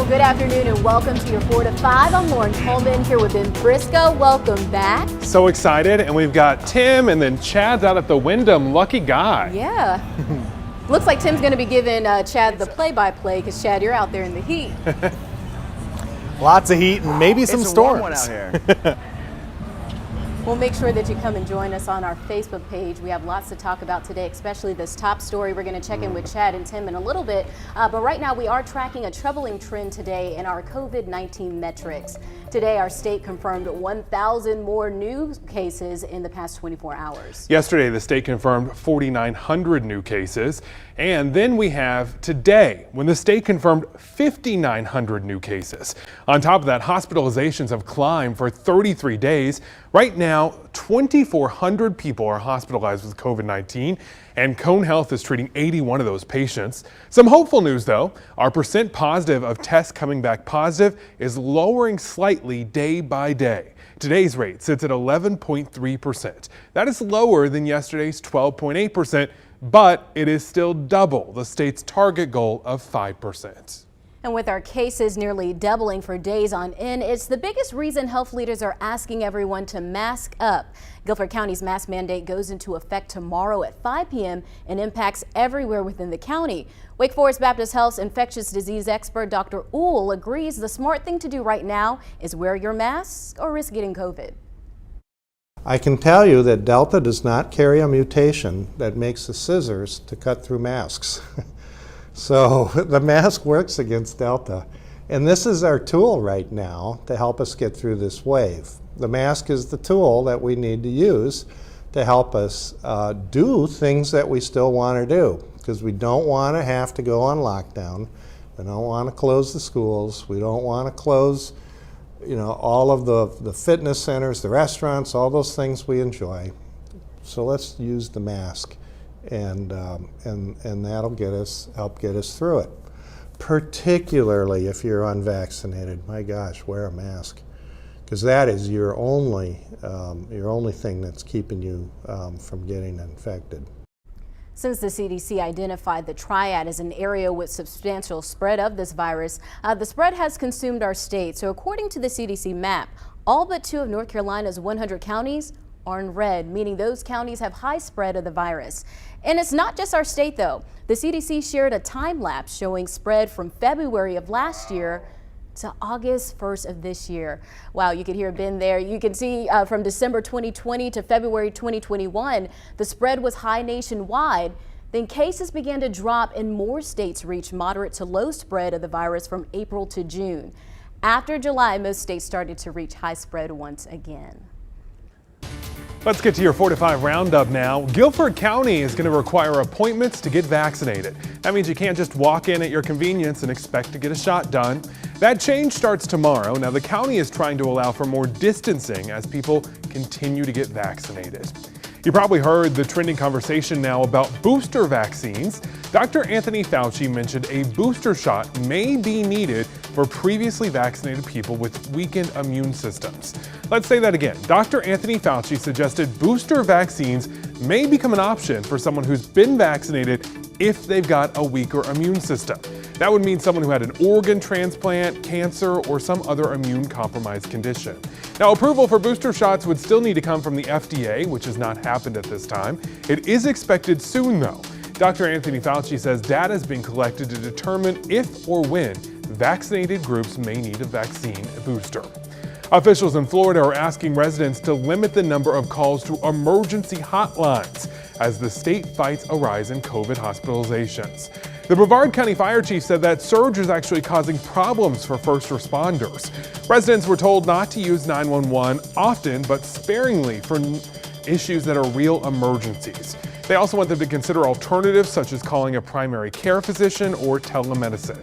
good afternoon and welcome to your 4 to 5. I'm Lauren Coleman here with Ben Briscoe. Welcome back. So excited, and we've got Tim and then Chad's out at the Wyndham. Lucky guy. Yeah. Looks like Tim's going to be giving Chad the play-by-play because Chad, you're out there in the heat. Lots of heat and maybe some storms. Warm one out here. We'll make sure that you come and join us on our Facebook page. We have lots to talk about today, especially this top story. We're going to check in with Chad and Tim in a little bit. But right now, we are tracking a troubling trend today in our COVID-19 metrics. Today, our state confirmed 1,000 more new cases in the past 24 hours. Yesterday, the state confirmed 4,900 new cases. And then we have today, when the state confirmed 5,900 new cases. On top of that, hospitalizations have climbed for 33 days. Right now, 2,400 people are hospitalized with COVID-19, and Cone Health is treating 81 of those patients. Some hopeful news, though. Our percent positive of tests coming back positive is lowering slightly day by day. Today's rate sits at 11.3%. That is lower than yesterday's 12.8%, but it is still double the state's target goal of 5%. And with our cases nearly doubling for days on end, it's the biggest reason health leaders are asking everyone to mask up. Guilford County's mask mandate goes into effect tomorrow at 5 p.m. and impacts everywhere within the county. Wake Forest Baptist Health's infectious disease expert Dr. Uhl agrees the smart thing to do right now is wear your mask or risk getting COVID. I can tell you that Delta does not carry a mutation that makes the scissors to cut through masks. So the mask works against Delta. And this is our tool right now to help us get through this wave. The mask is the tool that we need to use to help us do things that we still want to do, because we don't want to have to go on lockdown. We don't want to close the schools. We don't want to close, all of the fitness centers, the restaurants, all those things we enjoy. So let's use the mask. And that'll help get us through it. Particularly if you're unvaccinated, my gosh, wear a mask, because that is your only thing that's keeping you from getting infected. Since the CDC identified the triad as an area with substantial spread of this virus, the spread has consumed our state. So according to the CDC map, all but 2 of North Carolina's 100 counties are in red, meaning those counties have high spread of the virus. And it's not just our state, though. The CDC shared a time lapse showing spread from February of last year to August 1st of this year. Wow, you can hear Ben there. You can see from December 2020 to February 2021, the spread was high nationwide. Then cases began to drop and more states reached moderate to low spread of the virus from April to June. After July, most states started to reach high spread once again. Let's get to your 4 to 5 roundup now. Guilford County is going to require appointments to get vaccinated. That means you can't just walk in at your convenience and expect to get a shot done. That change starts tomorrow. Now, the county is trying to allow for more distancing as people continue to get vaccinated. You probably heard the trending conversation now about booster vaccines. Dr. Anthony Fauci mentioned a booster shot may be needed for previously vaccinated people with weakened immune systems. Let's say that again. Dr. Anthony Fauci suggested booster vaccines may become an option for someone who's been vaccinated if they've got a weaker immune system. That would mean someone who had an organ transplant, cancer, or some other immune compromised condition. Now, approval for booster shots would still need to come from the FDA, which has not happened at this time. It is expected soon, though. Dr. Anthony Fauci says data is being collected to determine if or when vaccinated groups may need a vaccine booster. Officials in Florida are asking residents to limit the number of calls to emergency hotlines as the state fights a rise in COVID hospitalizations. The Brevard County Fire Chief said that surge is actually causing problems for first responders. Residents were told not to use 911 often, but sparingly for issues that are real emergencies. They also want them to consider alternatives such as calling a primary care physician or telemedicine.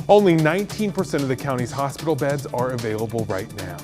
Only 19% of the county's hospital beds are available right now.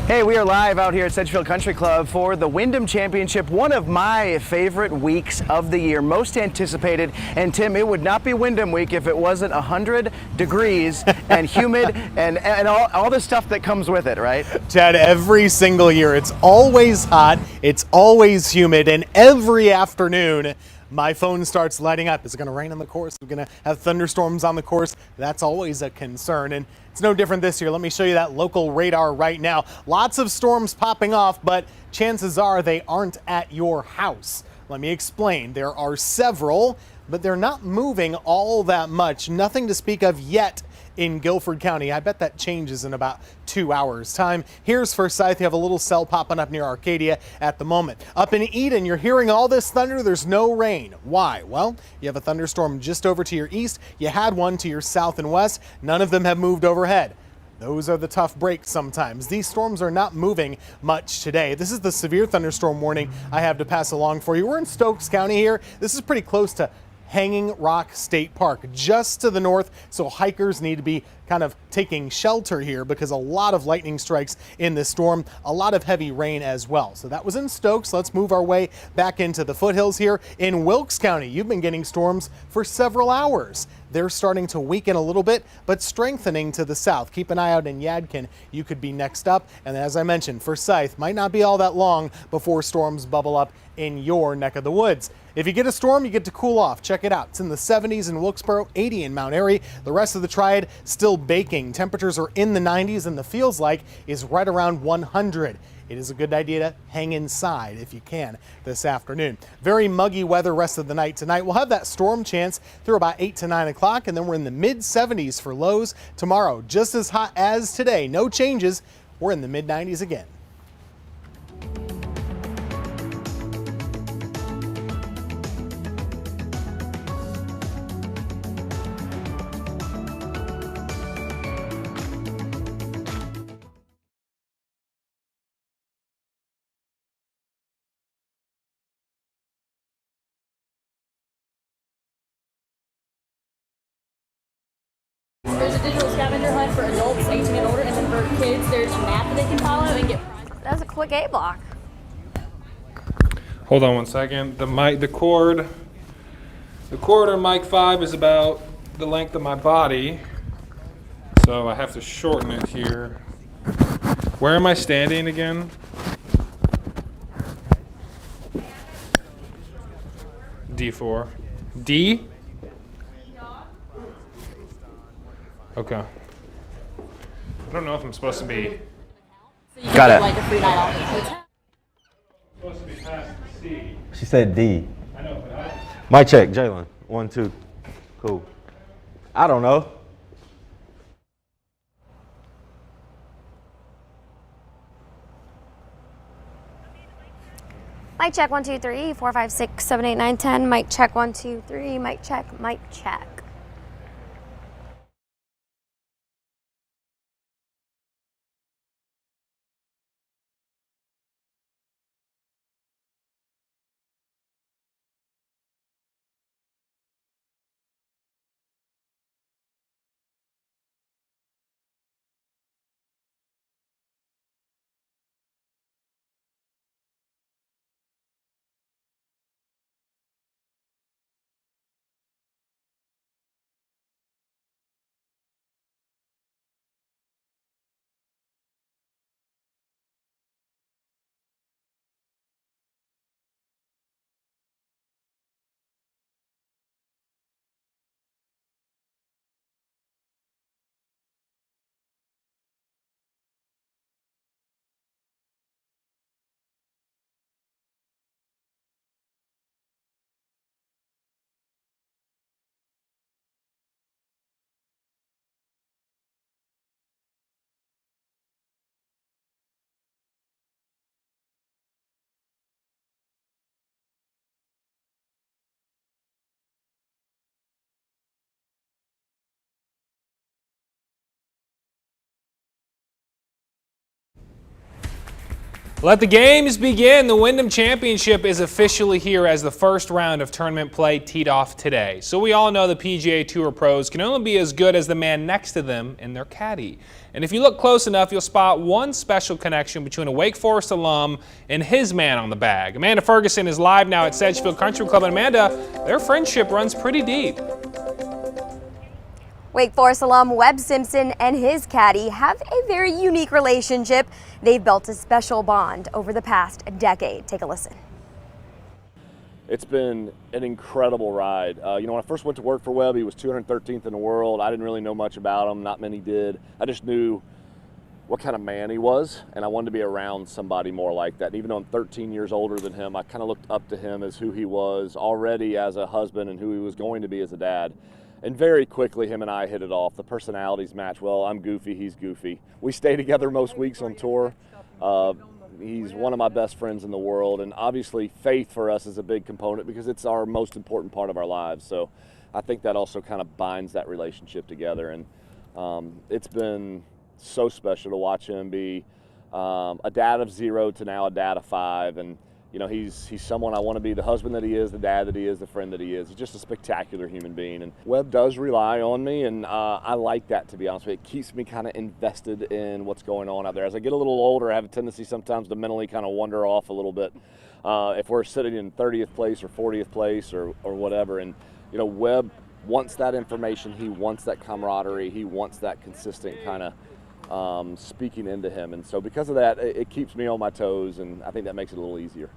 Hey, we are live out here at Sedgefield Country Club for the Wyndham Championship, one of my favorite weeks of the year, most anticipated. And Tim, it would not be Wyndham week if it wasn't 100 degrees and humid and all the stuff that comes with it, right? Chad, every single year, it's always hot, it's always humid, and every afternoon, my phone starts lighting up. Is it going to rain on the course? We're going to have thunderstorms on the course. That's always a concern, and it's no different this year. Let me show you that local radar right now. Lots of storms popping off, but chances are they aren't at your house. Let me explain. There are several, but they're not moving all that much. Nothing to speak of yet in Guilford County. I bet that changes in about 2 hours time. Here's Forsyth. You have a little cell popping up near Arcadia at the moment. Up in Eden, you're hearing all this thunder. There's no rain. Why? Well, you have a thunderstorm just over to your east. You had one to your south and west. None of them have moved overhead. Those are the tough breaks sometimes. These storms are not moving much today. This is the severe thunderstorm warning I have to pass along for you. We're in Stokes County here. This is pretty close to Hanging Rock State Park, just to the north, so hikers need to be kind of taking shelter here because a lot of lightning strikes in this storm, a lot of heavy rain as well. So that was in Stokes. Let's move our way back into the foothills here in Wilkes County. You've been getting storms for several hours. They're starting to weaken a little bit, but strengthening to the south. Keep an eye out in Yadkin. You could be next up. And as I mentioned, Forsyth might not be all that long before storms bubble up in your neck of the woods. If you get a storm, you get to cool off. Check it out. It's in the 70s in Wilkesboro, 80 in Mount Airy. The rest of the Triad still baking. Temperatures are in the 90s and the feels like is right around 100. It is a good idea to hang inside if you can this afternoon. Very muggy weather rest of the night tonight. We'll have that storm chance through about 8 to 9 o'clock, and then we're in the mid 70s for lows tomorrow. Just as hot as today. No changes. We're in the mid 90s again. There's a digital scavenger hunt for adults 18 and older, and then for kids, there's a map that they can follow and get prizes. That was a quick A block. Hold on one second. The cord on mic 5 is about the length of my body, so I have to shorten it here. Where am I standing again? D4. D? Okay. I don't know if I'm supposed to be. So you Got get it. like a free night off. Supposed to be past C. She said D. I know, but I. Mic check, Jalen. 1, 2. Cool. I don't know. Mic check 1, 2, 3, 4, 5, 6, 7, 8, 9, 10. Mic check 1, 2, 3. Mic check. Mic check. Let the games begin. The Wyndham Championship is officially here as the first round of tournament play teed off today. So we all know the PGA Tour pros can only be as good as the man next to them in their caddy. And if you look close enough, you'll spot one special connection between a Wake Forest alum and his man on the bag. Amanda Ferguson is live now at Sedgefield Country Club. And Amanda, their friendship runs pretty deep. Wake Forest alum Webb Simpson and his caddy have a very unique relationship. They've built a special bond over the past decade. Take a listen. It's been an incredible ride. You know, when I first went to work for Webb, he was 213th in the world. I didn't really know much about him. Not many did. I just knew what kind of man he was, and I wanted to be around somebody more like that. And even though I'm 13 years older than him, I kind of looked up to him as who he was already as a husband and who he was going to be as a dad. And very quickly, him and I hit it off. The personalities match well. I'm goofy, he's goofy. We stay together most weeks on tour. He's one of my best friends in the world, and obviously faith for us is a big component because it's our most important part of our lives. So I think that also kind of binds that relationship together, and it's been so special to watch him be a dad of 0 to now a dad of 5, and you know, he's someone I want to be the husband that he is, the dad that he is, the friend that he is. He's just a spectacular human being. And Webb does rely on me, and I like that, to be honest with you. It keeps me kind of invested in what's going on out there. As I get a little older, I have a tendency sometimes to mentally kind of wander off a little bit. If we're sitting in 30th place or 40th place or whatever. And, you know, Webb wants that information. He wants that camaraderie. He wants that consistent kind of speaking into him. And so because of that, it keeps me on my toes, and I think that makes it a little easier.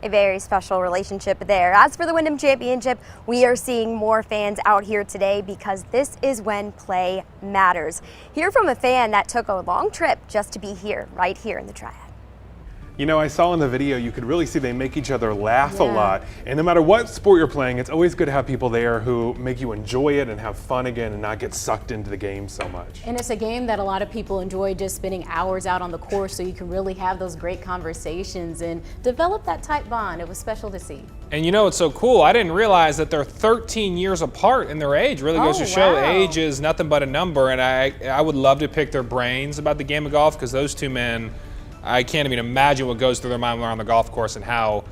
A very special relationship there. As for the Wyndham Championship, we are seeing more fans out here today because this is when play matters. Hear from a fan that took a long trip just to be here, right here in the Triad. You know, I saw in the video, you could really see they make each other laugh a lot. And no matter what sport you're playing, it's always good to have people there who make you enjoy it and have fun again and not get sucked into the game so much. And it's a game that a lot of people enjoy just spending hours out on the course, so you can really have those great conversations and develop that tight bond. It was special to see. And you know, it's so cool. I didn't realize that they're 13 years apart in their age. Really goes to show age is nothing but a number. And I would love to pick their brains about the game of golf, because those two men, I can't even imagine what goes through their mind when they're on the golf course and how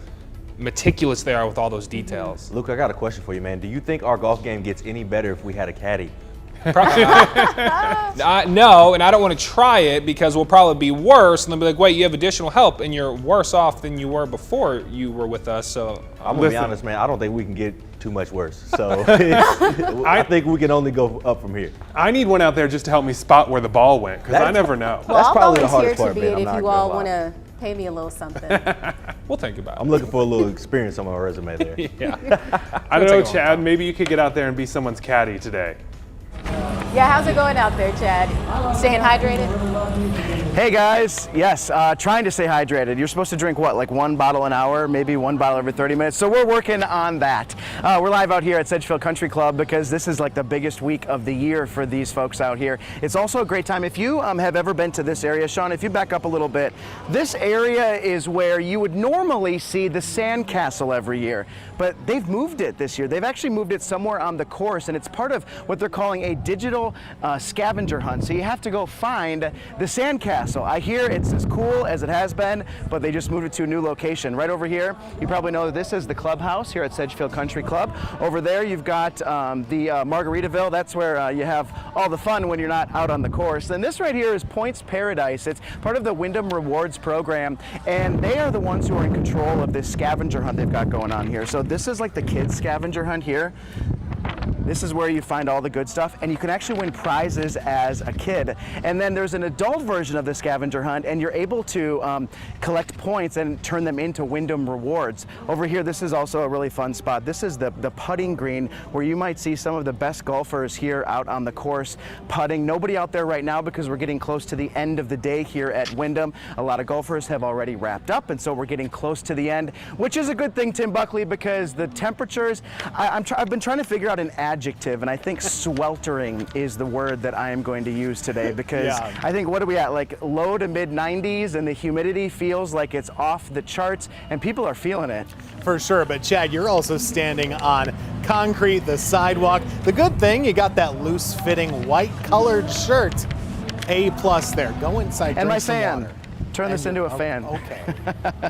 meticulous they are with all those details. Luke, I got a question for you, man. Do you think our golf game gets any better if we had a caddy? No, and I don't want to try it because we'll probably be worse. And they'll be like, wait, you have additional help and you're worse off than you were before you were with us. So I'm going to be honest, man. I don't think we can get too much worse. So I think we can only go up from here. I need one out there just to help me spot where the ball went, because I never know. Well, That's I'll probably the hardest volunteer part, to be man. it if you all want to pay me a little something. We'll think about it. I'm looking for a little experience on my resume there. Yeah. I don't know, Chad, maybe you could get out there and be someone's caddy today. Yeah, how's it going out there, Chad? Staying hydrated? Hey guys, yes, trying to stay hydrated. You're supposed to drink what, like 1 bottle an hour, maybe 1 bottle every 30 minutes. So we're working on that. We're live out here at Sedgefield Country Club because this is like the biggest week of the year for these folks out here. It's also a great time. If you have ever been to this area, Sean, if you back up a little bit, this area is where you would normally see the sandcastle every year, but they've moved it this year. They've actually moved it somewhere on the course, and it's part of what they're calling a digital scavenger hunt. So you have to go find the sandcastle. I hear it's as cool as it has been, but they just moved it to a new location. Right over here, you probably know that this is the clubhouse here at Sedgefield Country Club. Over there, you've got the Margaritaville. That's where you have all the fun when you're not out on the course. And this right here is Points Paradise. It's part of the Wyndham Rewards program, and they are the ones who are in control of this scavenger hunt they've got going on here. So this is like the kids scavenger hunt here. This is where you find all the good stuff, and you can actually win prizes as a kid. And then there's an adult version of the scavenger hunt, and you're able to collect points and turn them into Wyndham rewards. Over here, this is also a really fun spot. This is the putting green, where you might see some of the best golfers here out on the course putting. Nobody out there right now because we're getting close to the end of the day here at Wyndham. A lot of golfers have already wrapped up, and so we're getting close to the end, which is a good thing, Tim Buckley, because the temperatures, I've been trying to figure out an adjective, and I think sweltering is the word that I am going to use today, because I think, what are we at, like low to mid 90s, and the humidity feels like it's off the charts, and people are feeling it. For sure, but Chad, you're also standing on concrete, the sidewalk. The good thing, you got that loose fitting white colored shirt. A+ there. Go inside, and my some fan. water. Turn this into a fan. Okay,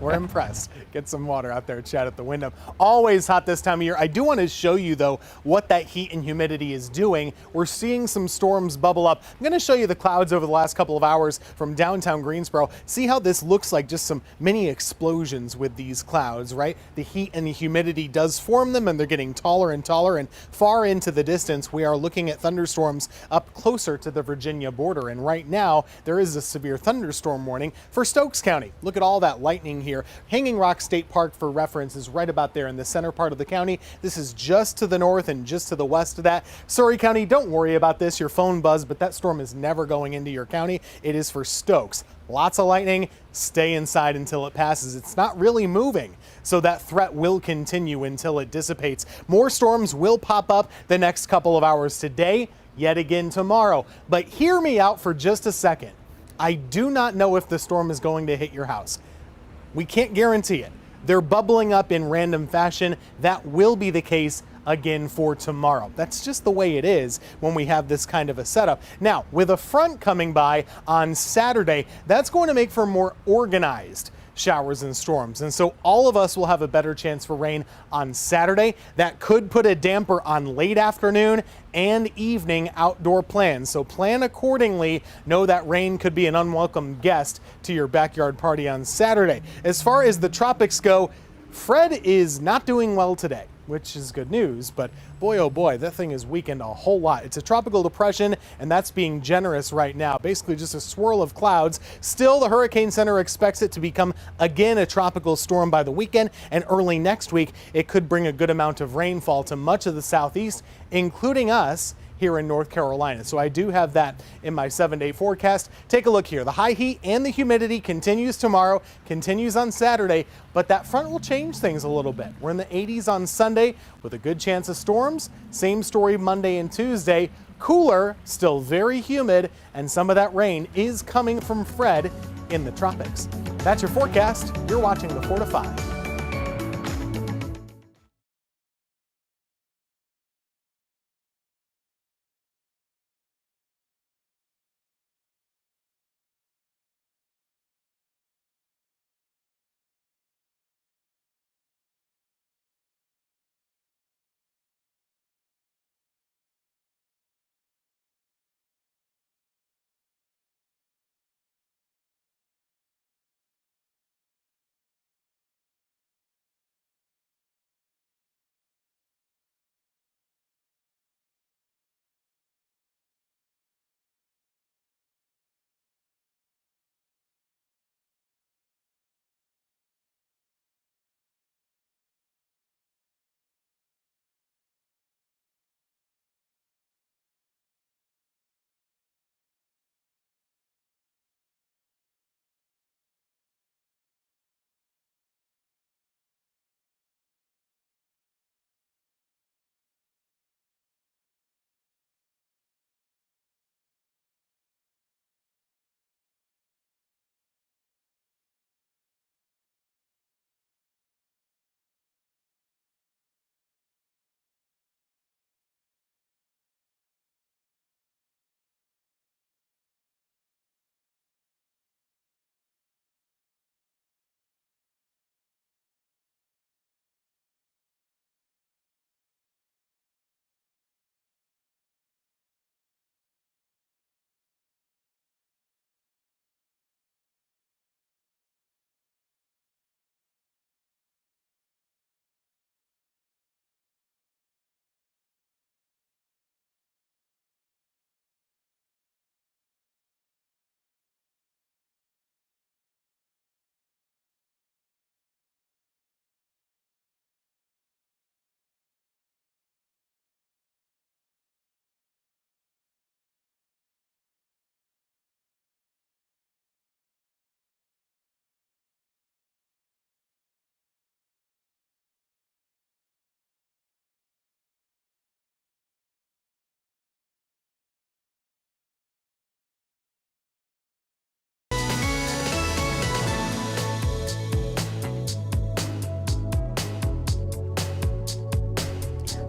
we're impressed. Get some water out there, Chad, at the Wyndham. Always hot this time of year. I do want to show you, though, what that heat and humidity is doing. We're seeing some storms bubble up. I'm going to show you the clouds over the last couple of hours from downtown Greensboro. See how this looks like just some mini explosions with these clouds, right? The heat and the humidity does form them, and they're getting taller and taller, and far into the distance, we are looking at thunderstorms up closer to the Virginia border. And right now, there is a severe thunderstorm warning For Stokes County, look at all that lightning here. Hanging Rock State Park, for reference, is right about there in the center part of the county. This is just to the north and just to the west of that. Surrey County, don't worry about this. Your phone buzzed, but that storm is never going into your county. It is for Stokes. Lots of lightning. Stay inside until it passes. It's not really moving, so that threat will continue until it dissipates. More storms will pop up the next couple of hours today, yet again tomorrow. But hear me out for just a second. I do not know if the storm is going to hit your house. We can't guarantee it. They're bubbling up in random fashion. That will be the case again for tomorrow. That's just the way it is when we have this kind of a setup. Now, with a front coming by on Saturday, that's going to make for more organized showers and storms. And so all of us will have a better chance for rain on Saturday. That could put a damper on late afternoon and evening outdoor plans. So plan accordingly. Know that rain could be an unwelcome guest to your backyard party on Saturday. As far as the tropics go, Fred is not doing well today, which is good news, but boy, oh boy, that thing has weakened a whole lot. It's a tropical depression, and that's being generous right now. Basically just a swirl of clouds. Still, the Hurricane Center expects it to become again a tropical storm by the weekend, and early next week, it could bring a good amount of rainfall to much of the southeast, including us here in North Carolina. So I do have that in my 7-day forecast. Take a look here. The high heat and the humidity continues tomorrow, continues on Saturday, but that front will change things a little bit. We're in the 80s on Sunday with a good chance of storms. Same story Monday and Tuesday. Cooler, still very humid, and some of that rain is coming from Fred in the tropics. That's your forecast. You're watching the 4 to 5.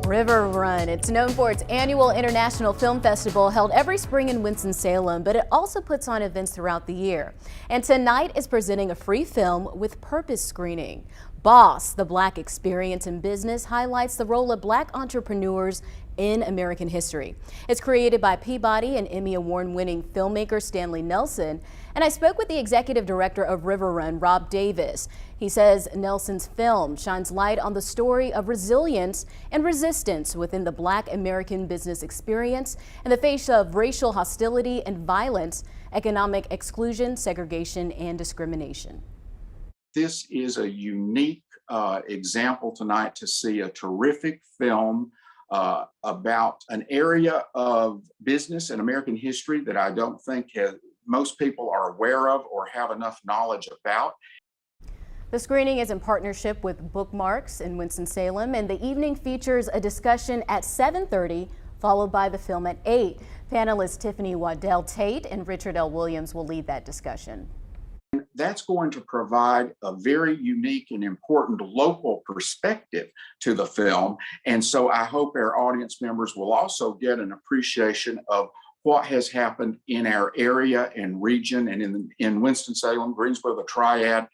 River Run. It's known for its annual International Film Festival held every spring in Winston-Salem, but it also puts on events throughout the year. And tonight is presenting a free film with purpose screening. Boss, the Black Experience in Business, highlights the role of Black entrepreneurs in American history. It's created by Peabody and Emmy Award-winning filmmaker Stanley Nelson, and I spoke with the executive director of River Run, Rob Davis. He says Nelson's film shines light on the story of resilience and resistance within the Black American business experience in the face of racial hostility and violence, economic exclusion, segregation, and discrimination. This is a unique example tonight to see a terrific film about an area of business and American history that I don't think most people are aware of or have enough knowledge about. The screening is in partnership with Bookmarks in Winston-Salem, and the evening features a discussion at 7:30, followed by the film at 8. Panelists Tiffany Waddell Tate and Richard L. Williams will lead that discussion. That's going to provide a very unique and important local perspective to the film. And so I hope our audience members will also get an appreciation of what has happened in our area and region and in Winston-Salem, Greensboro, the Triad.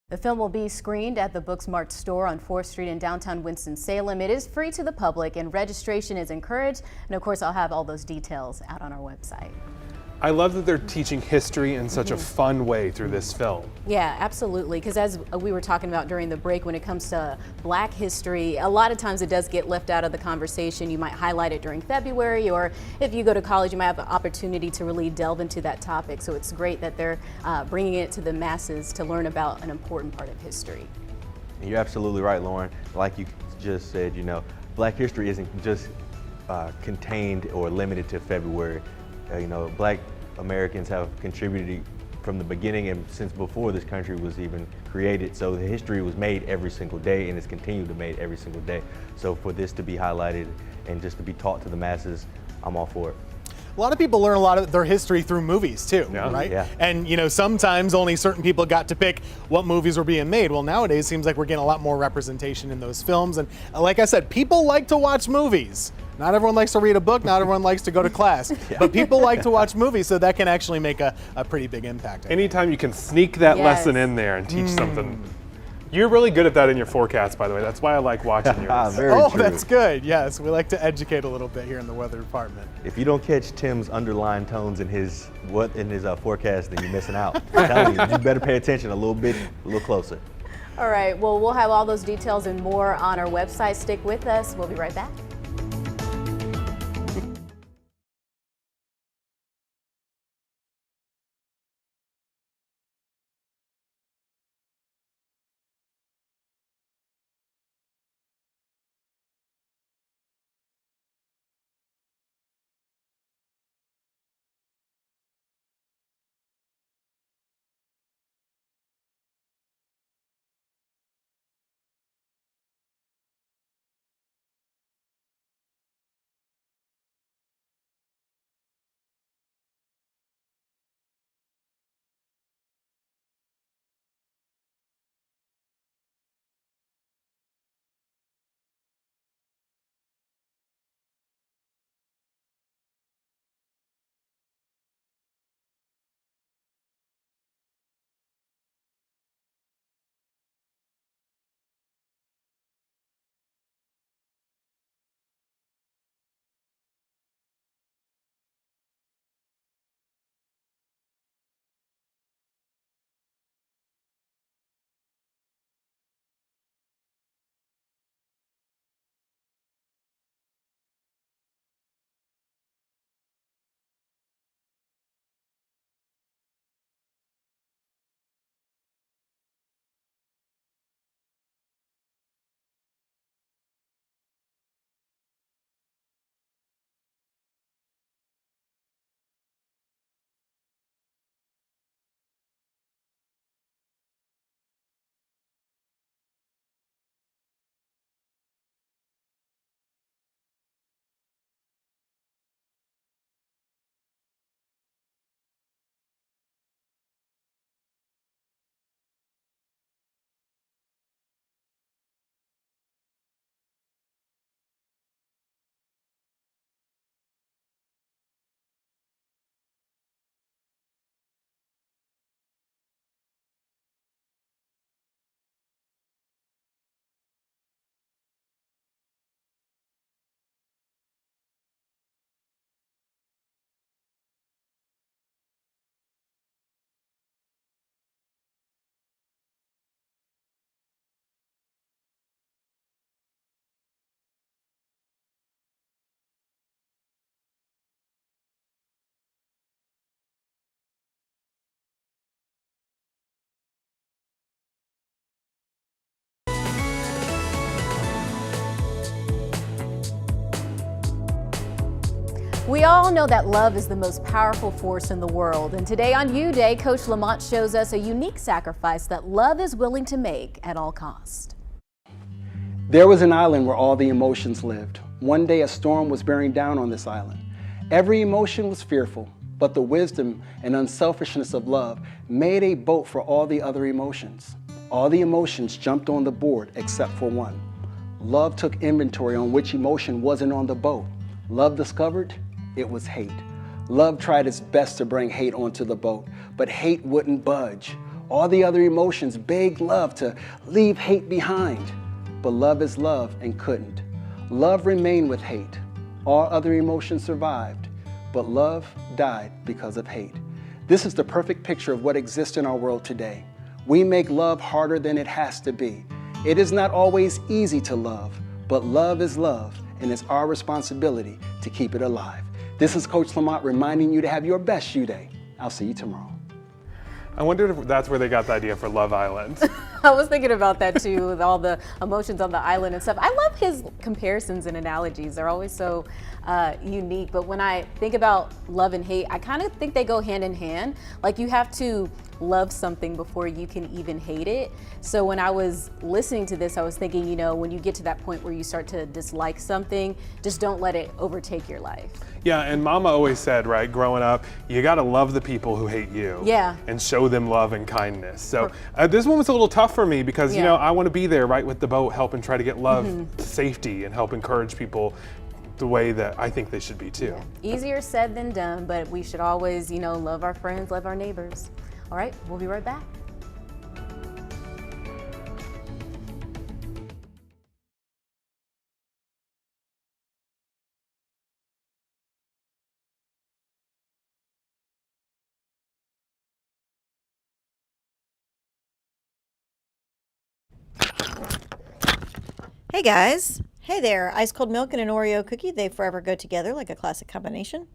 The film will be screened at the Booksmart store on 4th Street in downtown Winston-Salem. It is free to the public and registration is encouraged. And of course, I'll have all those details out on our website. I love that they're teaching history in such a fun way through this film. Yeah, absolutely. Because as we were talking about during the break, when it comes to Black history, a lot of times it does get left out of the conversation. You might highlight it during February, or if you go to college, you might have an opportunity to really delve into that topic. So it's great that they're bringing it to the masses to learn about an important part of history. You're absolutely right, Lauren. Like you just said, Black history isn't just contained or limited to February. Black Americans have contributed from the beginning and since before this country was even created. So the history was made every single day and it's continued to be made every single day. So for this to be highlighted and just to be taught to the masses, I'm all for it. A lot of people learn a lot of their history through movies too, right? Yeah. And sometimes only certain people got to pick what movies were being made. Well, nowadays it seems like we're getting a lot more representation in those films. And like I said, people like to watch movies. Not everyone likes to read a book, not everyone likes to go to class, but people like to watch movies, so that can actually make a pretty big impact. Anytime you can sneak that lesson in there and teach something. You're really good at that in your forecast, by the way. That's why I like watching yours. Very true. That's good. Yes, we like to educate a little bit here in the weather department. If you don't catch Tim's underlying tones in his forecast, then you're missing out. I'm telling you, you better pay attention a little closer. All right, well, we'll have all those details and more on our website. Stick with us. We'll be right back. We all know that love is the most powerful force in the world, and today on U Day, Coach Lamont shows us a unique sacrifice that love is willing to make at all cost. There was an island where all the emotions lived. One day a storm was bearing down on this island. Every emotion was fearful, but the wisdom and unselfishness of love made a boat for all the other emotions. All the emotions jumped on the board except for one. Love took inventory on which emotion wasn't on the boat. Love discovered it was hate. Love tried its best to bring hate onto the boat, but hate wouldn't budge. All the other emotions begged love to leave hate behind, but love is love and couldn't. Love remained with hate. All other emotions survived, but love died because of hate. This is the perfect picture of what exists in our world today. We make love harder than it has to be. It is not always easy to love, but love is love, and it's our responsibility to keep it alive. This is Coach Lamont reminding you to have your best U Day. I'll see you tomorrow. I wonder if that's where they got the idea for Love Island. I was thinking about that too, with all the emotions on the island and stuff. I love his comparisons and analogies. They're always so unique. But when I think about love and hate, I kind of think they go hand in hand. Like, you have to love something before you can even hate it. So when I was listening to this, I was thinking, you know, when you get to that point where you start to dislike something, just don't let it overtake your life. Yeah, and Mama always said, right, growing up, you gotta love the people who hate you. Yeah. And show them love and kindness. So this one was a little tough for me because, you know, I want to be there right with the boat, helping try to get love, safety, and help encourage people the way that I think they should be too. Yeah. Easier said than done, but we should always, you know, love our friends, love our neighbors. All right, we'll be right back. Hey guys. Hey there. Ice cold milk and an Oreo cookie, they forever go together like a classic combination.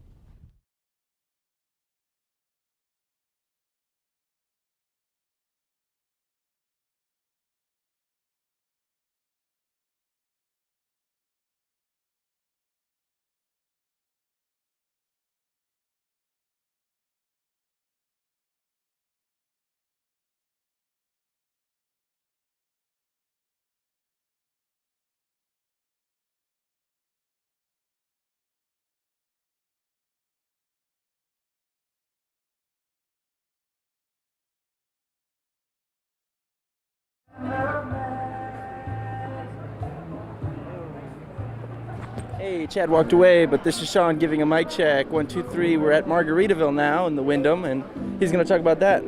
Hey, Chad walked away, but this is Sean giving a mic check. 1, 2, 3. We're at Margaritaville now in the Wyndham, and he's going to talk about that.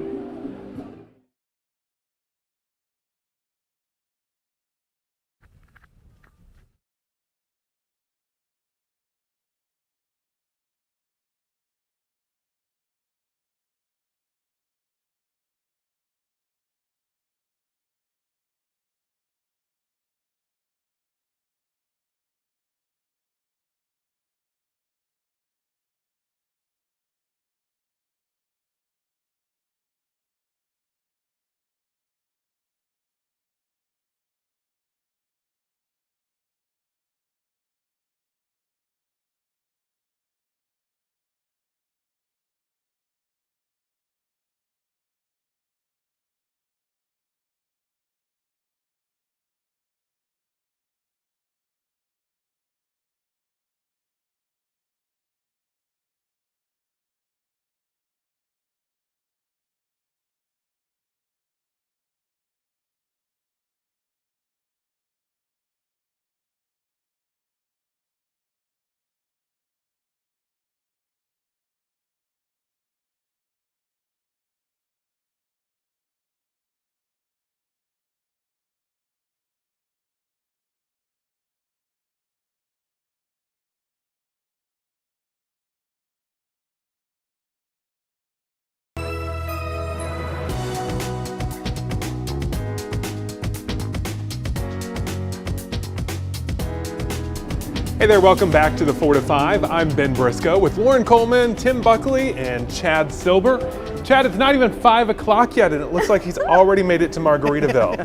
Hey there, welcome back to the 4 to 5. I'm Ben Briscoe with Lauren Coleman, Tim Buckley, and Chad Silber. Chad, it's not even 5 o'clock yet, and it looks like he's already made it to Margaritaville.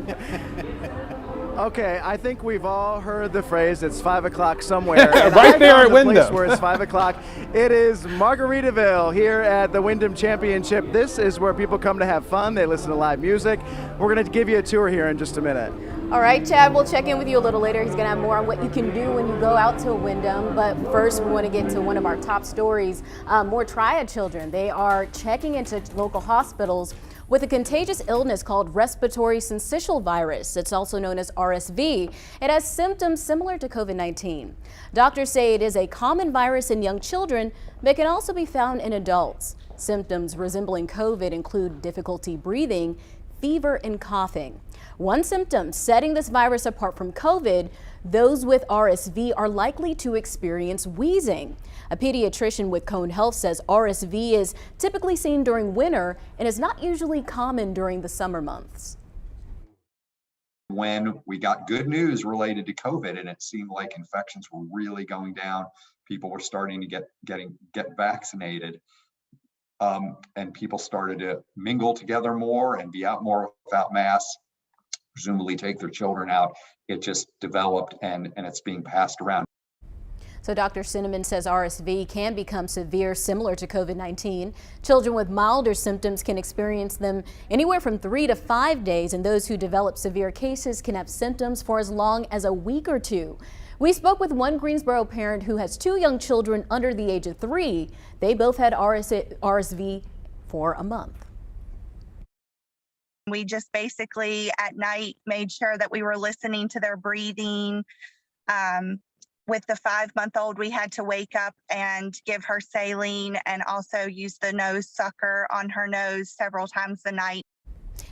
Okay, I think we've all heard the phrase, it's 5 o'clock somewhere. Right there at Wyndham. Place where it's 5 o'clock. It is Margaritaville here at the Wyndham Championship. This is where people come to have fun. They listen to live music. We're going to give you a tour here in just a minute. All right, Chad, we'll check in with you a little later. He's going to have more on what you can do when you go out to Wyndham. But first, we want to get to one of our top stories. More triad children. They are checking into local hospitals with a contagious illness called respiratory syncytial virus. It's also known as RSV. It has symptoms similar to COVID-19. Doctors say it is a common virus in young children, but can also be found in adults. Symptoms resembling COVID include difficulty breathing, fever, and coughing. One symptom setting this virus apart from COVID, those with RSV are likely to experience wheezing. A pediatrician with Cone Health says RSV is typically seen during winter and is not usually common during the summer months. When we got good news related to COVID and it seemed like infections were really going down, people were starting to get vaccinated, and people started to mingle together more and be out more without masks, presumably take their children out. It just developed and it's being passed around. So Dr. Cinnamon says RSV can become severe, similar to COVID-19. Children with milder symptoms can experience them anywhere from 3 to 5 days, and those who develop severe cases can have symptoms for as long as a week or two. We spoke with one Greensboro parent who has 2 young children under the age of 3. They both had RSV for a month. We just basically at night made sure that we were listening to their breathing. With the 5-month-old, we had to wake up and give her saline and also use the nose sucker on her nose several times a night.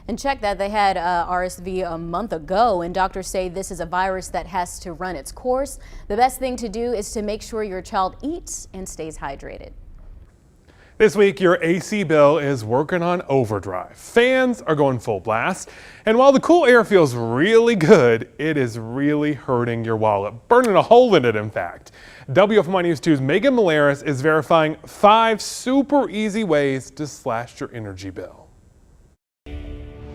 And check that they had RSV a month ago, and doctors say this is a virus that has to run its course. The best thing to do is to make sure your child eats and stays hydrated. This week, your AC bill is working on overdrive. Fans are going full blast. And while the cool air feels really good, it is really hurting your wallet, burning a hole in it, in fact. WFMI News 2's Megan Malaris is verifying 5 super easy ways to slash your energy bill.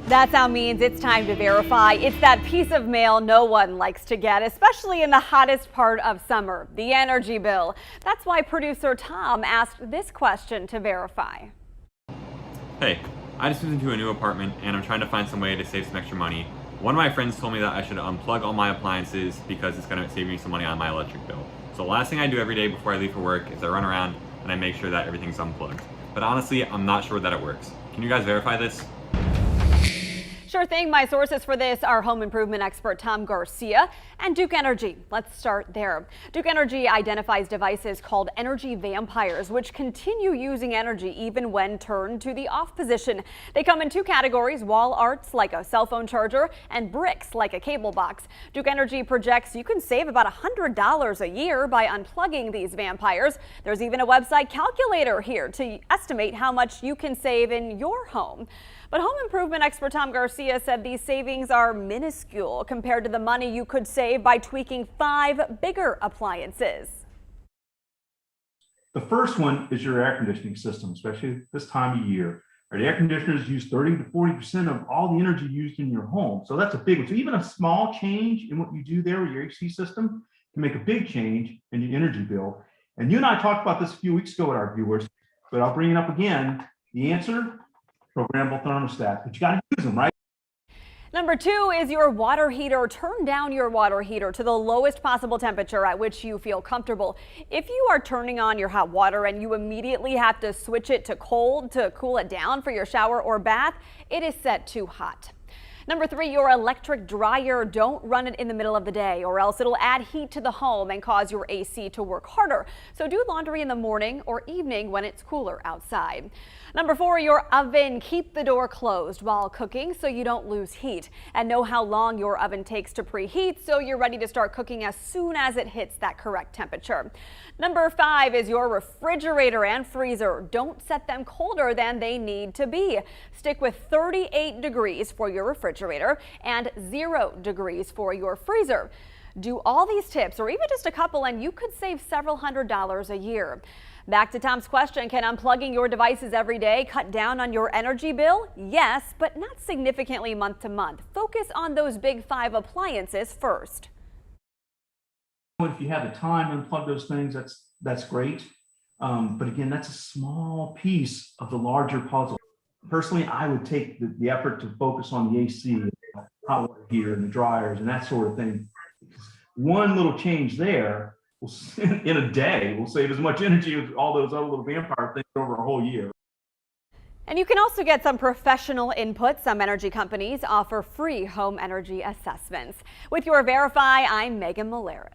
That sound means it's time to verify. It's that piece of mail no one likes to get, especially in the hottest part of summer, the energy bill. That's why producer Tom asked this question to verify. Hey, I just moved into a new apartment and I'm trying to find some way to save some extra money. One of my friends told me that I should unplug all my appliances because it's going to save me some money on my electric bill. So the last thing I do every day before I leave for work is I run around and I make sure that everything's unplugged. But honestly, I'm not sure that it works. Can you guys verify this? Sure thing. My sources for this are home improvement expert Tom Garcia and Duke Energy. Let's start there. Duke Energy identifies devices called energy vampires, which continue using energy even when turned to the off position. They come in 2 categories: wall arts like a cell phone charger and bricks like a cable box. Duke Energy projects you can save about $100 a year by unplugging these vampires. There's even a website calculator here to estimate how much you can save in your home. But home improvement expert Tom Garcia said these savings are minuscule compared to the money you could save by tweaking 5 bigger appliances. The first one is your air conditioning system, especially this time of year. The air conditioners use 30 to 40% of all the energy used in your home. So that's a big one. So even a small change in what you do there with your AC system can make a big change in your energy bill. And you and I talked about this a few weeks ago with our viewers, but I'll bring it up again. The answer: programmable thermostat, but you got to use them, right? Number 2 is your water heater. Turn down your water heater to the lowest possible temperature at which you feel comfortable. If you are turning on your hot water and you immediately have to switch it to cold to cool it down for your shower or bath, it is set too hot. Number 3, your electric dryer. Don't run it in the middle of the day or else it'll add heat to the home and cause your AC to work harder. So do laundry in the morning or evening when it's cooler outside. Number 4, your oven. Keep the door closed while cooking so you don't lose heat, and know how long your oven takes to preheat so you're ready to start cooking as soon as it hits that correct temperature. Number 5 is your refrigerator and freezer. Don't set them colder than they need to be. Stick with 38 degrees for your refrigerator and 0 degrees for your freezer. Do all these tips, or even just a couple, and you could save several $100s a year. Back to Tom's question, can unplugging your devices every day cut down on your energy bill? Yes, but not significantly month to month. Focus on those big 5 appliances first. If you have the time to unplug those things, that's great. But again, that's a small piece of the larger puzzle. Personally, I would take the effort to focus on the AC, hot water heater, and the dryers, and that sort of thing. One little change there will, in a day, will save as much energy as all those other little vampire things over a whole year. And you can also get some professional input. Some energy companies offer free home energy assessments. With your Verify, I'm Megan Molaris.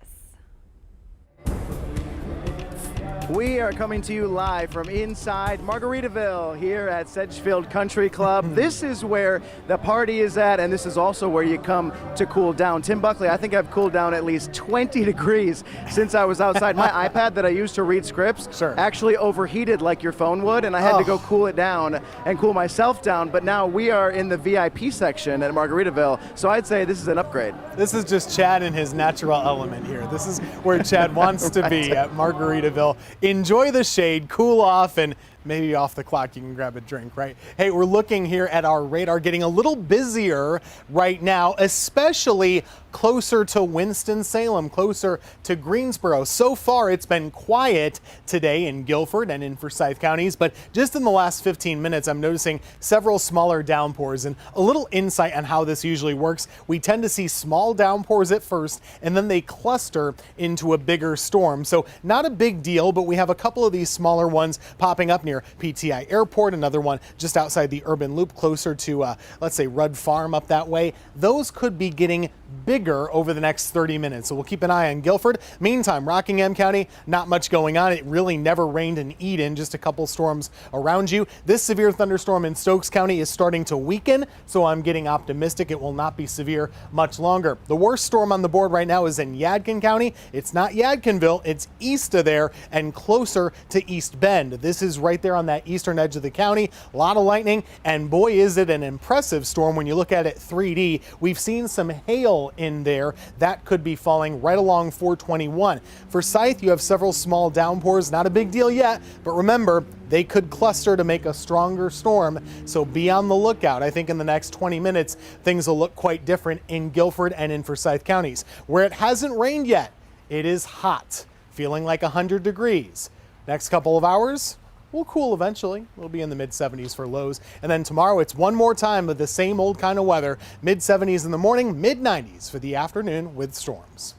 We are coming to you live from inside Margaritaville here at Sedgefield Country Club. This is where the party is at, and this is also where you come to cool down. Tim Buckley, I think I've cooled down at least 20 degrees since I was outside. My iPad that I use to read scripts actually overheated like your phone would, and I had to go cool it down and cool myself down. But now we are in the VIP section at Margaritaville, so I'd say this is an upgrade. This is just Chad in his natural element here. This is where Chad wants to be at Margaritaville. Enjoy the shade, cool off, and maybe off the clock you can grab a drink, right? Hey, we're looking here at our radar, getting a little busier right now, especially closer to Winston-Salem, closer to Greensboro. So far, it's been quiet today in Guilford and in Forsyth counties, but just in the last 15 minutes, I'm noticing several smaller downpours. And a little insight on how this usually works, we tend to see small downpours at first, and then they cluster into a bigger storm. So not a big deal, but we have a couple of these smaller ones popping up near PTI Airport, another one just outside the urban loop closer to, let's say, Rudd Farm up that way. Those could be getting bigger over the next 30 minutes. So we'll keep an eye on Guilford. Meantime, Rockingham County, not much going on. It really never rained in Eden, just a couple storms around you. This severe thunderstorm in Stokes County is starting to weaken, so I'm getting optimistic it will not be severe much longer. The worst storm on the board right now is in Yadkin County. It's not Yadkinville, it's east of there and closer to East Bend. This is right there on that eastern edge of the county. A lot of lightning, and boy, is it an impressive storm when you look at it 3D. We've seen some hail in there that could be falling right along 421. Forsyth, you have several small downpours, not a big deal yet, but remember, they could cluster to make a stronger storm, so be on the lookout. I think in the next 20 minutes, things will look quite different in Guilford and in Forsyth counties. Where it hasn't rained yet, it is hot, feeling like 100 degrees. Next couple of hours, we'll cool eventually. We'll be in the mid-70s for lows. And then tomorrow, it's one more time of the same old kind of weather. Mid-70s in the morning, mid-90s for the afternoon with storms.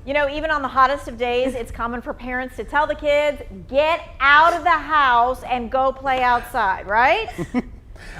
You know, even on the hottest of days, it's common for parents to tell the kids, get out of the house and go play outside, right?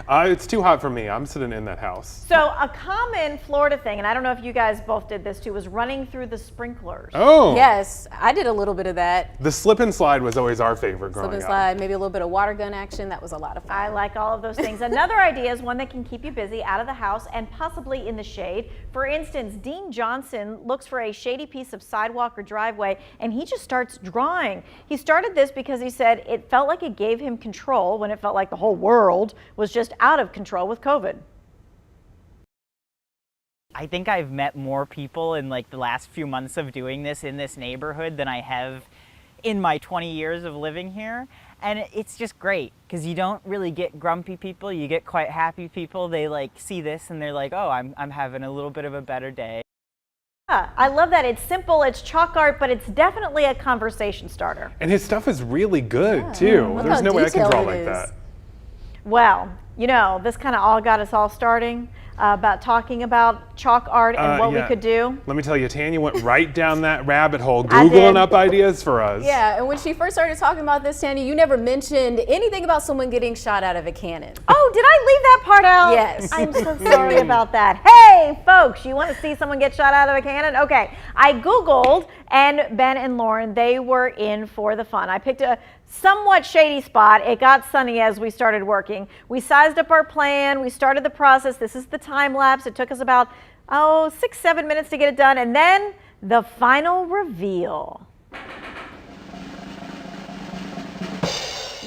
It's too hot for me. I'm sitting in that house. So a common Florida thing, and I don't know if you guys both did this too, was running through the sprinklers. Oh. Yes, I did a little bit of that. The slip and slide was always our favorite growing Slip and up. slide, maybe a little bit of water gun action. That was a lot of fun. I like all of those things. Another idea is one that can keep you busy out of the house and possibly in the shade. For instance, Dean Johnson looks for a shady piece of sidewalk or driveway, and he just starts drawing. He started this because he said it felt like it gave him control when it felt like the whole world was just out of control with COVID. I think I've met more people in like the last few months of doing this in this neighborhood than I have in my 20 years of living here. And it's just great because you don't really get grumpy people, you get quite happy people. They like see this and they're like, oh, I'm having a little bit of a better day. Yeah, I love that. It's simple, it's chalk art, but it's definitely a conversation starter. And his stuff is really good too. There's no way I can draw like that. Well, you know, this kind of all got us all starting about talking about chalk art and what we could do. Let me tell you, Tanya went right down that rabbit hole, Googling up ideas for us. Yeah, and when she first started talking about this, Tanya, you never mentioned anything about someone getting shot out of a cannon. Oh, did I leave that part out? Yes. I'm so sorry about that. Hey, folks, you want to see someone get shot out of a cannon? Okay, I Googled, and Ben and Lauren, they were in for the fun. I picked a somewhat shady spot. It got sunny as we started working. We sized up our plan. We started the process. This is the time lapse. It took us about, 6-7 minutes to get it done. And then the final reveal.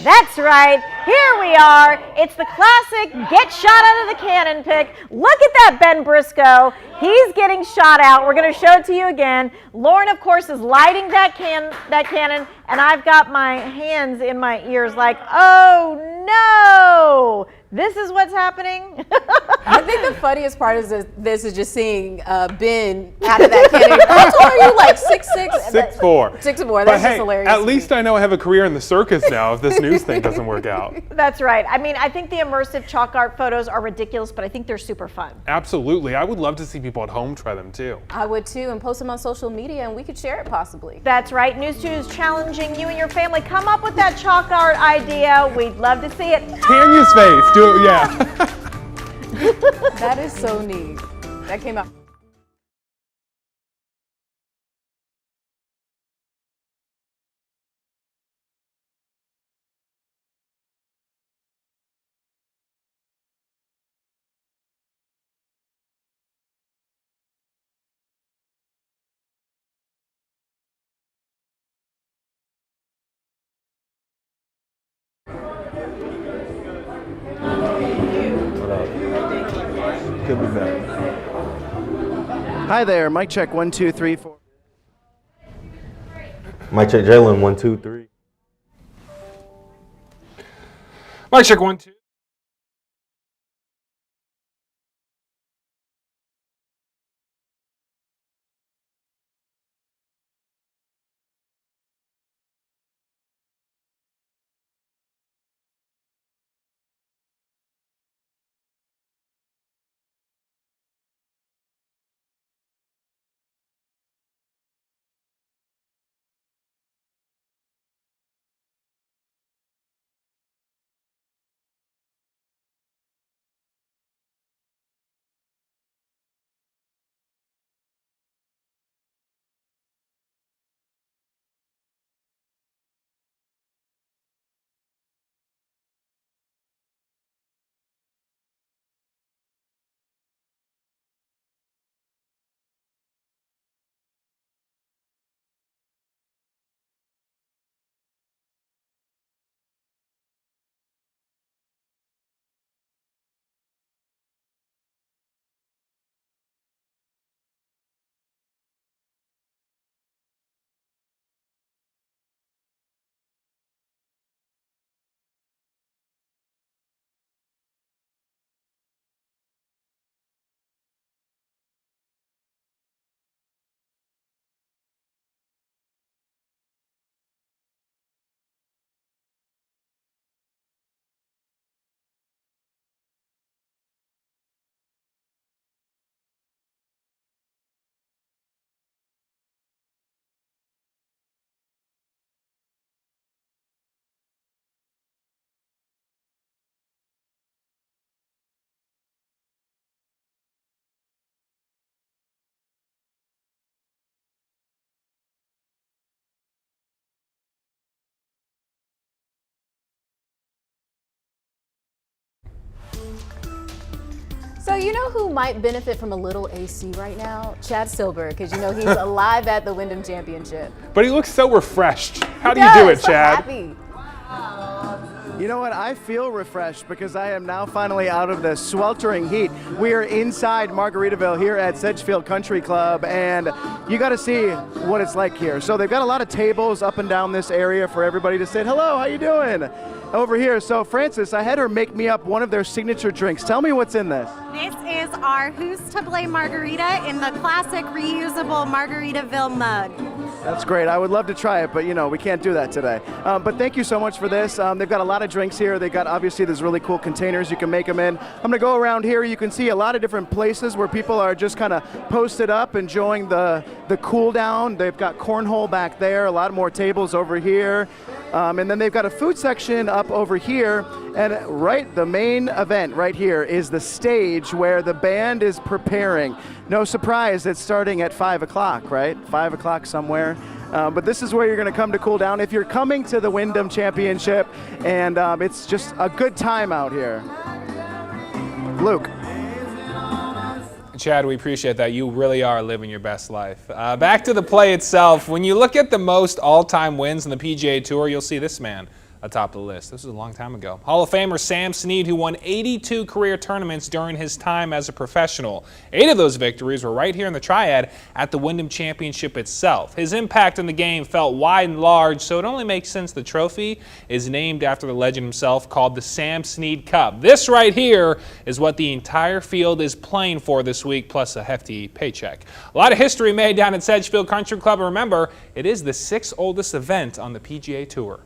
That's right, here we are. It's the classic get shot out of the cannon pick. Look at that Ben Briscoe. He's getting shot out. We're going to show it to you again. Lauren, of course, is lighting that cannon, and I've got my hands in my ears like, oh no, this is what's happening. I think the funniest part is this is just seeing Ben out of that cannon. How tall are you? Like 6'6"? 6'4". 6'4". That's But just hey, hilarious. at least I know I have a career in the circus now if this news thing doesn't work out. That's right. I mean, I think the immersive chalk art photos are ridiculous, but I think they're super fun. Absolutely. I would love to see people at home try them too. I would too, and post them on social media, and we could share it possibly. That's right. News 2 is challenging you and your family. Come up with that chalk art idea. We'd love to see it. Tanya's face. Do it, yeah. That is so neat. That came out. Could be better. Hi there, mic check 1, 2, 3, 4. Mic check, Jalen, 1, 2, 3. Mic check 1, 2. So you know who might benefit from a little AC right now? Chad Silber, because you know he's alive at the Wyndham Championship. But he looks so refreshed. How do you do it, so Chad? Happy. You know what? I feel refreshed because I am now finally out of the sweltering heat. We are inside Margaritaville here at Sedgefield Country Club, and you got to see what it's like here. So they've got a lot of tables up and down this area for everybody to sit. Hello, how you doing? Over here. So Francis, I had her make me up one of their signature drinks. Tell me what's in this. This is our Who's to Blame margarita in the classic reusable Margaritaville mug. That's great. I would love to try it, but you know, we can't do that today. But thank you so much for this. They've got a lot of drinks here. They've got, obviously, there's really cool containers you can make them in. I'm going to go around here. You can see a lot of different places where people are just kind of posted up, enjoying the cool down. They've got cornhole back there, a lot more tables over here. And then they've got a food section up over here. And the main event right here is the stage where the band is preparing. No surprise, it's starting at 5 o'clock, right? 5 o'clock somewhere. But this is where you're going to come to cool down if you're coming to the Wyndham Championship, and it's just a good time out here. Luke. Chad, we appreciate that. You really are living your best life. Back to the play itself. When you look at the most all-time wins in the PGA Tour, you'll see this man. atop the list. This was a long time ago. Hall of Famer Sam Snead, who won 82 career tournaments during his time as a professional. 8 of those victories were right here in the Triad at the Wyndham Championship itself. His impact on the game felt wide and large, so it only makes sense the trophy is named after the legend himself, called the Sam Snead Cup. This right here is what the entire field is playing for this week, plus a hefty paycheck. A lot of history made down at Sedgefield Country Club, and remember, it is the 6th oldest event on the PGA Tour.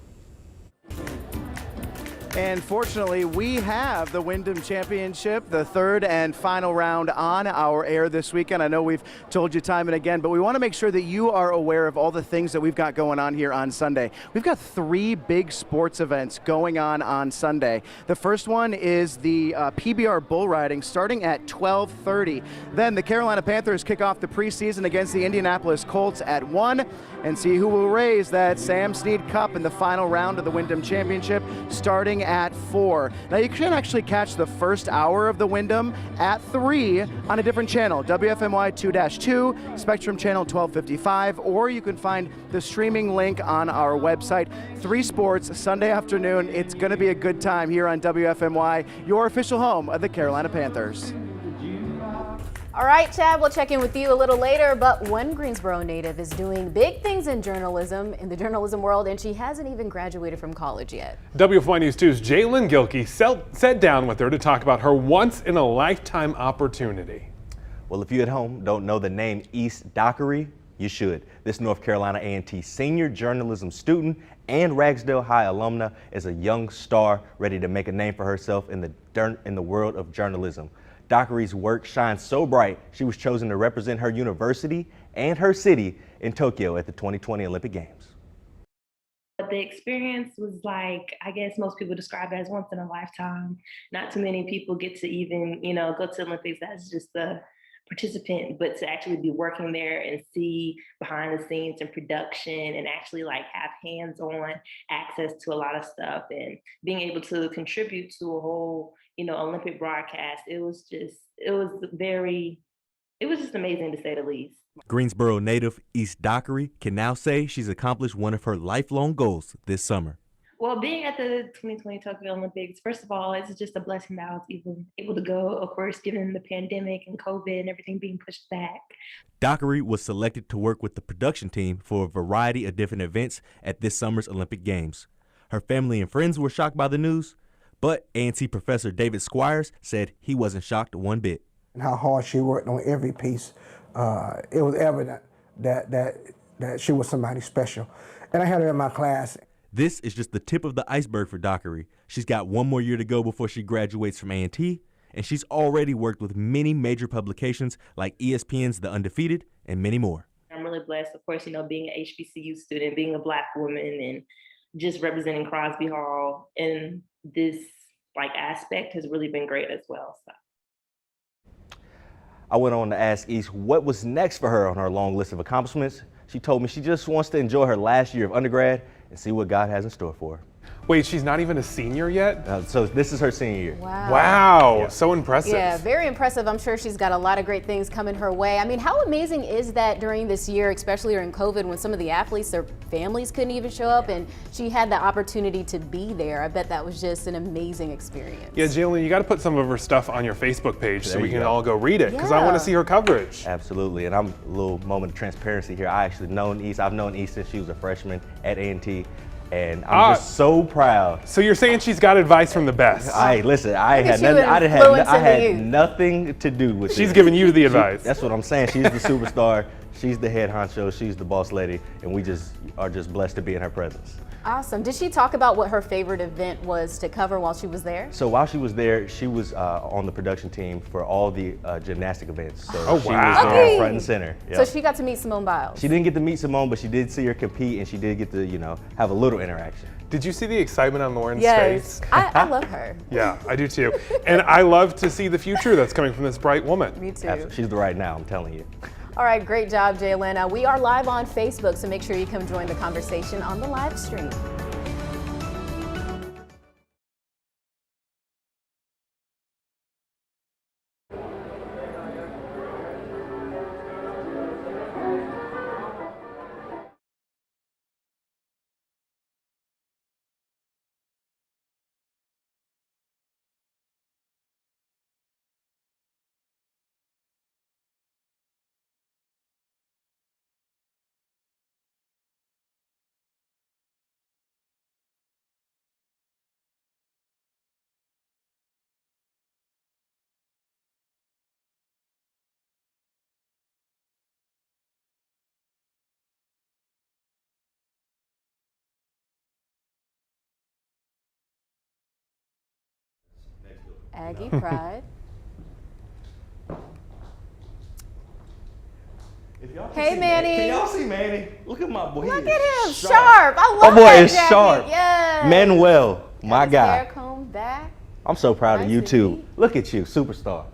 And fortunately, we have the Wyndham Championship, the 3rd and final round on our air this weekend. I know we've told you time and again, but we want to make sure that you are aware of all the things that we've got going on here on Sunday. We've got 3 big sports events going on Sunday. The first one is the PBR bull riding starting at 12:30. Then the Carolina Panthers kick off the preseason against the Indianapolis Colts at 1, and see who will raise that Sam Snead Cup in the final round of the Wyndham Championship starting at 4. Now you can actually catch the first hour of the Wyndham at 3 on a different channel, WFMY 2-2, Spectrum Channel 1255, or you can find the streaming link on our website. 3 sports, Sunday afternoon. It's going to be a good time here on WFMY, your official home of the Carolina Panthers. All right, Chad, we'll check in with you a little later, but one Greensboro native is doing big things in journalism, in the journalism world, and she hasn't even graduated from college yet. WFY News 2's Jalen Gilkey sat down with her to talk about her once-in-a-lifetime opportunity. Well, if you at home don't know the name East Dockery, you should. This North Carolina A&T senior journalism student and Ragsdale High alumna is a young star ready to make a name for herself in the world of journalism. Dockery's work shines so bright, she was chosen to represent her university and her city in Tokyo at the 2020 Olympic Games. But the experience was like, I guess most people describe it as once in a lifetime. Not too many people get to even, go to Olympics as just the participant, but to actually be working there and see behind the scenes and production and actually like have hands-on access to a lot of stuff and being able to contribute to a whole, Olympic broadcast. It was just amazing to say the least. Greensboro native East Dockery can now say she's accomplished one of her lifelong goals this summer. Well, being at the 2020 Tokyo Olympics, first of all, it's just a blessing that I was even able to go, of course, given the pandemic and COVID and everything being pushed back. Dockery was selected to work with the production team for a variety of different events at this summer's Olympic Games. Her family and friends were shocked by the news, but A&T professor David Squires said he wasn't shocked one bit. And how hard she worked on every piece. It was evident that she was somebody special. And I had her in my class. This is just the tip of the iceberg for Dockery. She's got one more year to go before she graduates from A&T, and she's already worked with many major publications like ESPN's The Undefeated and many more. I'm really blessed, of course, being an HBCU student, being a Black woman, and just representing Crosby Hall in this aspect has really been great as well. So. I went on to ask East what was next for her on her long list of accomplishments. She told me she just wants to enjoy her last year of undergrad and see what God has in store for her. Wait, she's not even a senior yet? So this is her senior year. Wow, Yeah. So impressive. Yeah, very impressive. I'm sure she's got a lot of great things coming her way. I mean, how amazing is that during this year, especially during COVID, when some of the athletes, their families couldn't even show up, and she had the opportunity to be there. I bet that was just an amazing experience. Yeah, Jalen, you got to put some of her stuff on your Facebook page so There we you can go. all go read it, because I want to see her coverage. Absolutely, and I'm a little moment of transparency here. I actually known East. I've known East since she was a freshman at A&T. And I'm just so proud. So you're saying she's got advice from the best? Listen, I had nothing to do with it. She's giving you the advice. That's what I'm saying. She's the superstar. She's the head honcho. She's the boss lady. And we just are blessed to be in her presence. Awesome. Did she talk about what her favorite event was to cover while she was there? So while she was there, she was on the production team for all the gymnastic events. So she wow. was there front and center. So she got to meet Simone Biles. She didn't get to meet Simone, but she did see her compete, and she did get to, have a little interaction. Did you see the excitement on Lauren's Yes, face? I love her. Yeah, I do too. And I love to see the future that's coming from this bright woman. Me too. Absolutely. She's the right now, I'm telling you. All right, great job, Jalen. We are live on Facebook, so make sure you come join the conversation on the live stream. Aggie pride. Hey, Manny. Can y'all see Manny? Look at my boy. Look at him, sharp. I love My boy that is jacket. sharp. Yes. Manuel, my His guy. hair combed back. I'm so proud of Nice you and too. neat. Look at you, superstar.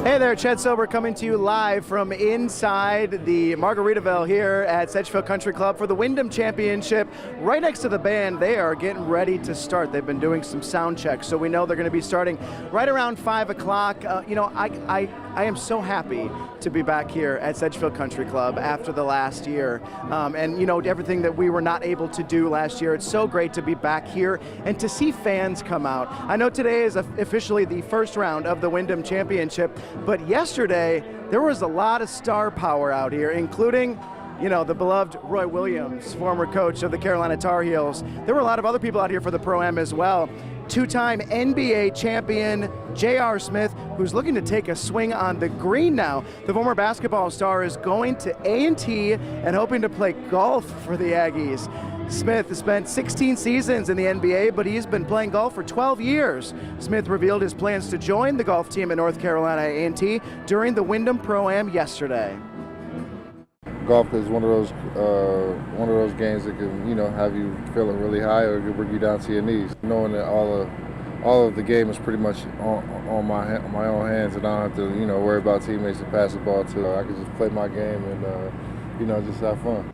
Hey there, Chet Silver coming to you live from inside the Margaritaville here at Sedgefield Country Club for the Wyndham Championship. Right next to the band, they are getting ready to start. They've been doing some sound checks, so we know they're going to be starting right around 5 o'clock. I am so happy to be back here at Sedgefield Country Club after the last year. Everything that we were not able to do last year. It's so great to be back here and to see fans come out. I know today is officially the first round of the Wyndham Championship, but yesterday there was a lot of star power out here, including the beloved Roy Williams, former coach of the Carolina Tar Heels. There were a lot of other people out here for the Pro-Am as well. Two-time NBA champion J.R. Smith, who's looking to take a swing on the green now. The former basketball star is going to A&T and hoping to play golf for the Aggies. Smith has spent 16 seasons in the NBA, but he's been playing golf for 12 years. Smith revealed his plans to join the golf team at North Carolina A&T during the Wyndham Pro-Am yesterday. Golf is one of those games that can have you feeling really high or it can bring you down to your knees. Knowing that all of the game is pretty much on my own hands and I don't have to worry about teammates to pass the ball to. I can just play my game and just have fun.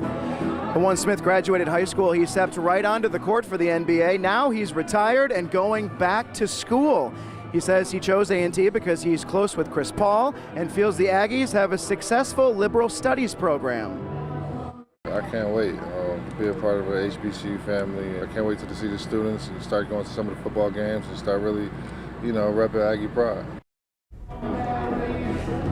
And once Smith graduated high school, he stepped right onto the court for the NBA. Now he's retired and going back to school. He says he chose A&T because he's close with Chris Paul and feels the Aggies have a successful liberal studies program. I can't wait to be a part of an HBCU family. I can't wait to see the students and start going to some of the football games and start really, repping Aggie pride.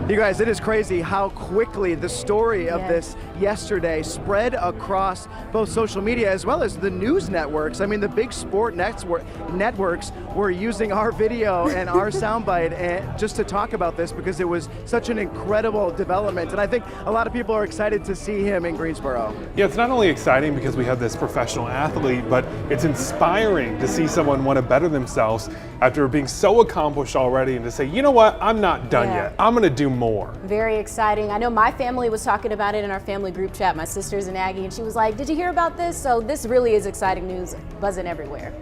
You guys, it is crazy how quickly the story of this yesterday spread across both social media as well as the news networks. I mean, the big sport networks were using our video and our soundbite just to talk about this because it was such an incredible development. And I think a lot of people are excited to see him in Greensboro. Yeah, it's not only exciting because we have this professional athlete, but it's inspiring to see someone want to better themselves after being so accomplished already and to say, you know what, I'm not done yet. I'm going to do more. Very exciting. I know my family was talking about it in our family group chat. My sister's an Aggie, and she was like, did you hear about this? So this really is exciting news, buzzing everywhere.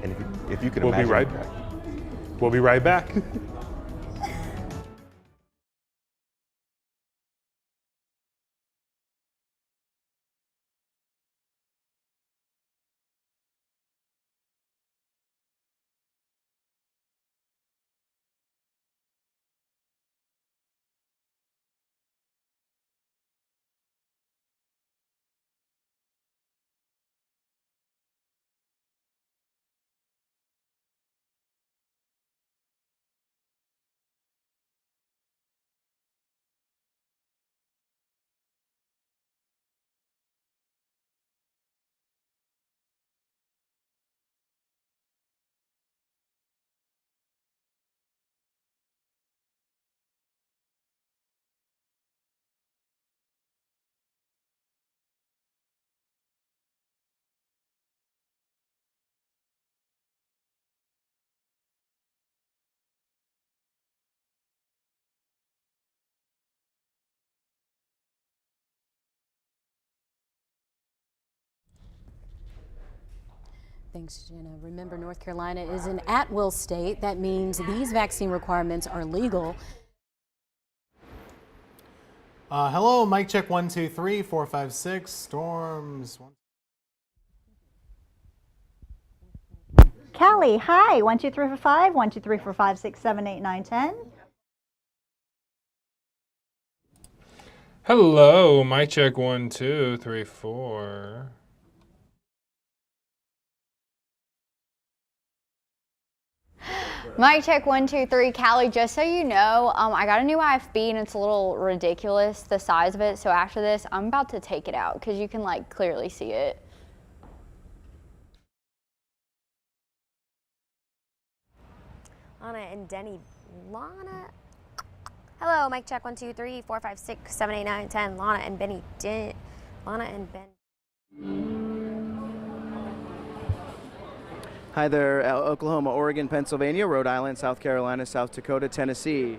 And if you could We'll imagine. be right back. We'll be right back. Thanks, Jenna. Remember, North Carolina is an at-will state. That means these vaccine requirements are legal. Hello, mic check 1, 2, 3, 4, 5, 6. Storms. Callie, hi. 1, 2, 3, 4, 5. 1, 2, 3, 4, 5, 6, 7, 8, 9, 10. Hello, mic check 1, 2, 3, 4. Mic check 1, 2, 3. Callie, just so you know, I got a new IFB and it's a little ridiculous, the size of it. So after this, I'm about to take it out because you can like clearly see it. Lana and Denny. Lana. Hello, mic check 1, 2, 3, 4, 5, 6, 7, 8, 9, 10. Lana and Benny. Lana and Ben. Hi there, Oklahoma, Oregon, Pennsylvania, Rhode Island, South Carolina, South Dakota, Tennessee.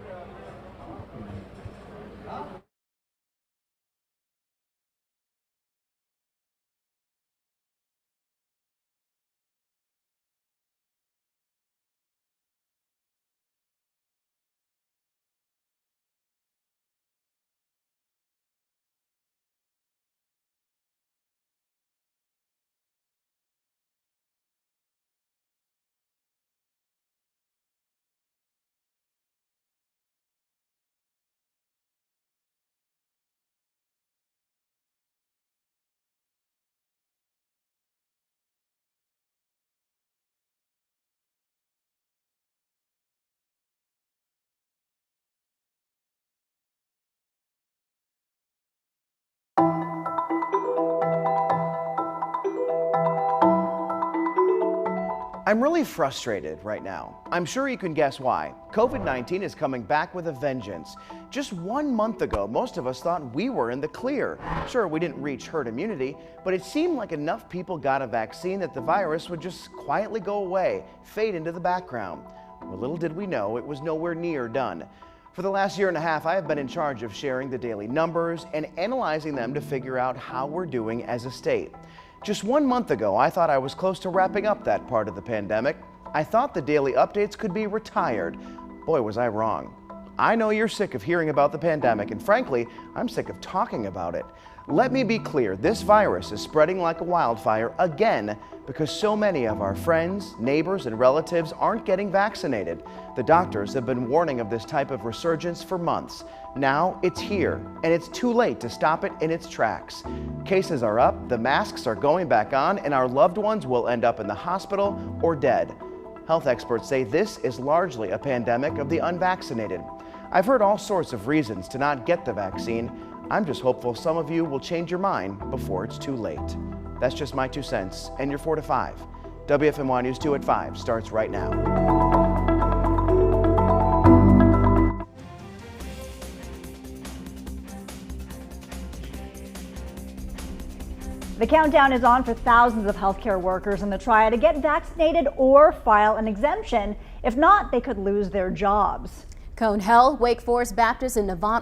I'm really frustrated right now. I'm sure you can guess why. COVID-19 is coming back with a vengeance. Just 1 month ago, most of us thought we were in the clear. Sure, we didn't reach herd immunity, but it seemed like enough people got a vaccine that the virus would just quietly go away, fade into the background. Well, little did we know, it was nowhere near done. For the last year and a half, I have been in charge of sharing the daily numbers and analyzing them to figure out how we're doing as a state. Just 1 month ago, I thought I was close to wrapping up that part of the pandemic. I thought the daily updates could be retired. Boy, was I wrong. I know you're sick of hearing about the pandemic, and frankly, I'm sick of talking about it. Let me be clear, this virus is spreading like a wildfire again because so many of our friends, neighbors, and relatives aren't getting vaccinated. The doctors have been warning of this type of resurgence for months. Now it's here, and it's too late to stop it in its tracks. Cases are up, the masks are going back on, and our loved ones will end up in the hospital or dead. Health experts say this is largely a pandemic of the unvaccinated. I've heard all sorts of reasons to not get the vaccine. I'm just hopeful some of you will change your mind before it's too late. That's just my 2 cents, and you're 4 to 5. WFMY News 2 at 5 starts right now. The countdown is on for thousands of healthcare workers in the triad to get vaccinated or file an exemption. If not, they could lose their jobs. Cone Hill, Wake Forest Baptist, and Navant